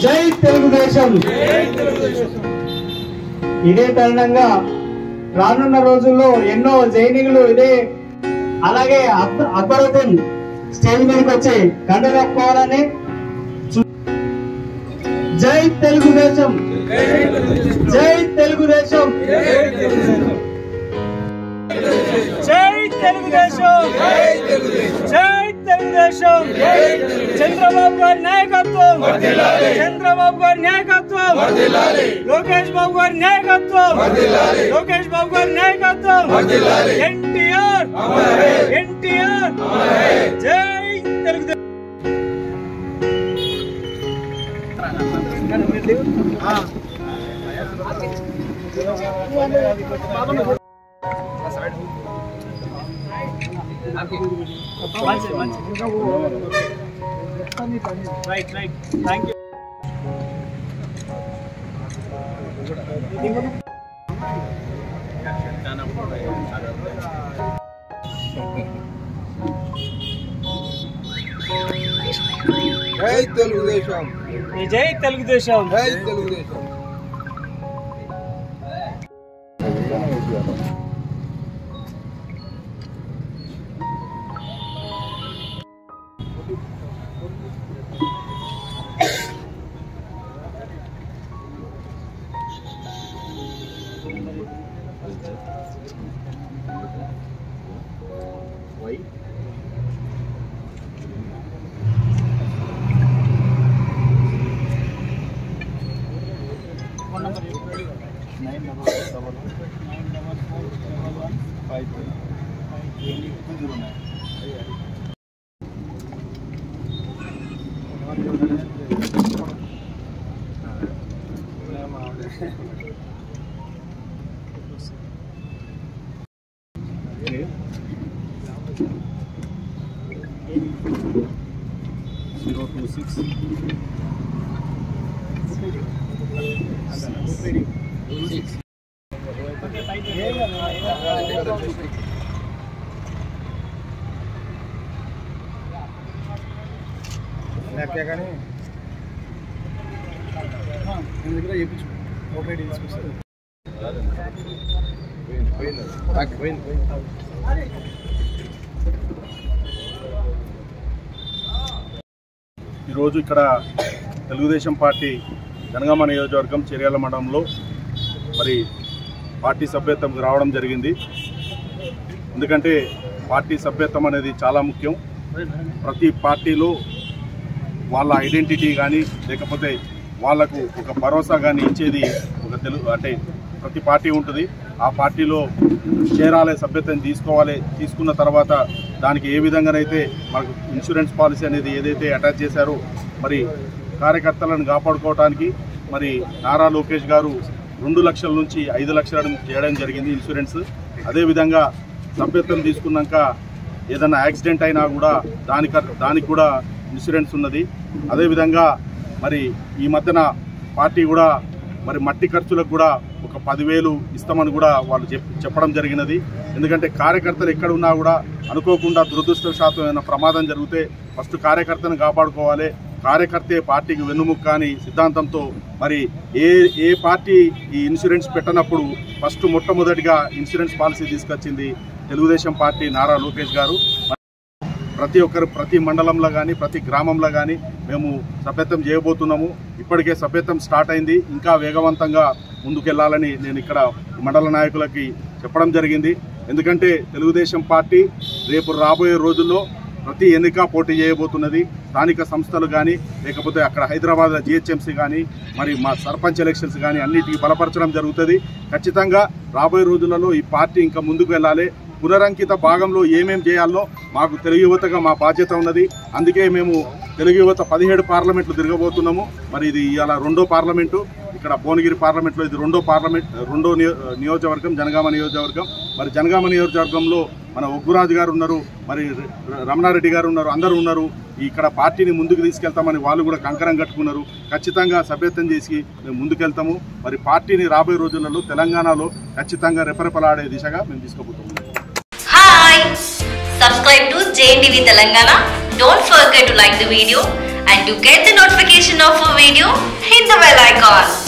జై తెలుగుదేశం. ఇదే తరుణంగా రానున్న రోజుల్లో ఎన్నో జైనికులు ఇదే అలాగే అక్బరుద్దీన్ స్టేజ్ మీదకి వచ్చి కండగప్పుకోవాలని. జై తెలుగుదేశం, జై తెలుగుదేశం, జై తెలుగుదేశం, జై తెలుగుదేశం. చంద్రబాబు గారి నాయకత్వం, చంద్రబాబు గారి నాయకత్వం, లోకేష్ బాబు గారి నాయకత్వం, లోకేష్ బాబు గారి నాయకత్వం, ఎన్టీఆర్, ఎన్టీఆర్. జై తెలుగుదేశం. Right. Thank you. జై తెలుగుదేశం, జై తెలుగుదేశం, జై తెలుగుదేశం. కానీ దగ్గర చేయించు ఆల్రెడీ తీసుకొస్తారు. ఈరోజు ఇక్కడ తెలుగుదేశం పార్టీ జనగామ నియోజకవర్గం చెర్యాల మండలంలో మరి పార్టీ సభ్యత్వం రావడం జరిగింది. ఎందుకంటే పార్టీ సభ్యత్వం అనేది చాలా ముఖ్యం. ప్రతి పార్టీలో వాళ్ళ ఐడెంటిటీ కానీ లేకపోతే వాళ్లకు ఒక భరోసా కానీ ఇచ్చేది ఒక అంటే ప్రతి పార్టీ ఉంటుంది. ఆ పార్టీలో చేరాలి, సభ్యత్వం తీసుకోవాలి. తీసుకున్న తర్వాత దానికి ఏ విధంగానైతే మనకు ఇన్సూరెన్స్ పాలసీ అనేది ఏదైతే అటాచ్ చేశారో మరి కార్యకర్తలను కాపాడుకోవడానికి మరి నారా లోకేష్ గారు 2 లక్షల నుంచి 5 లక్షలను చేయడం జరిగింది ఇన్సూరెన్స్. అదేవిధంగా సభ్యత్వం తీసుకున్నాక ఏదైనా యాక్సిడెంట్ అయినా కూడా దానికి కూడా ఇన్సూరెన్స్ ఉన్నది. అదేవిధంగా మరి ఈ మధ్యన పార్టీ కూడా మరి మట్టి ఖర్చులకు కూడా ఒక 10,000 ఇస్తామని కూడా వాళ్ళు చెప్పడం జరిగినది. ఎందుకంటే కార్యకర్తలు ఎక్కడున్నా కూడా అనుకోకుండా దురదృష్టవశాత్తు ఏమైనా ప్రమాదం జరిగితే ఫస్ట్ కార్యకర్తను కాపాడుకోవాలి, కార్యకర్తే పార్టీకి వెన్నుముక్క అని సిద్ధాంతంతో మరి ఏ పార్టీ ఈ ఇన్సూరెన్స్ పెట్టనప్పుడు ఫస్ట్ మొట్టమొదటిగా ఇన్సూరెన్స్ పాలసీ తీసుకొచ్చింది తెలుగుదేశం పార్టీ నారా లోకేష్ గారు. ప్రతి ఒక్కరు ప్రతి మండలంలో కానీ ప్రతి గ్రామంలో కానీ మేము సభ్యత్వం చేయబోతున్నాము. ఇప్పటికే సభ్యత్వం స్టార్ట్ అయింది. ఇంకా వేగవంతంగా ముందుకెళ్లాలని నేను ఇక్కడ మండల నాయకులకి చెప్పడం జరిగింది. ఎందుకంటే తెలుగుదేశం పార్టీ రేపు రాబోయే రోజుల్లో ప్రతి ఎన్నిక పోటీ చేయబోతున్నది. స్థానిక సంస్థలు కానీ లేకపోతే అక్కడ హైదరాబాద్ జిహెచ్ఎంసీ కానీ మరి మా సర్పంచ్ ఎలక్షన్స్ కానీ అన్నిటికీ బలపరచడం జరుగుతుంది. ఖచ్చితంగా రాబోయే రోజులలో ఈ పార్టీ ఇంకా ముందుకు వెళ్ళాలి. పునరంకిత భాగంలో ఏమేం చేయాలో మాకు తెలుగు యువతగా మా బాధ్యత ఉన్నది. అందుకే మేము తెలుగు యువత 17 పార్లమెంట్లు తిరగబోతున్నాము. మరి ఇది ఇవాళ 2వ పార్లమెంటు. ఇక్కడ భువనగిరి పార్లమెంట్లో ఇది 2వ పార్లమెంట్, 2వ నియోజకవర్గం జనగామ నియోజకవర్గం. మరి జనగామ నియోజకవర్గంలో మన ఒగ్గురాజు గారు ఉన్నారు, మరి రమణారెడ్డి గారు ఉన్నారు, అందరూ ఉన్నారు. ఇక్కడ పార్టీని ముందుకు తీసుకెళ్తామని వాళ్ళు కూడా కంకణం కట్టుకున్నారు. ఖచ్చితంగా సభ్యత్వం చేసి మేము ముందుకెళ్తాము. మరి పార్టీని రాబోయే రోజులలో తెలంగాణలో ఖచ్చితంగా రెపరెపలాడే దిశగా మేము తీసుకోబోతున్నాము. Hi! Subscribe to JNTV Telangana. Don't forget to like the video and to get the notification of a video, hit the bell icon.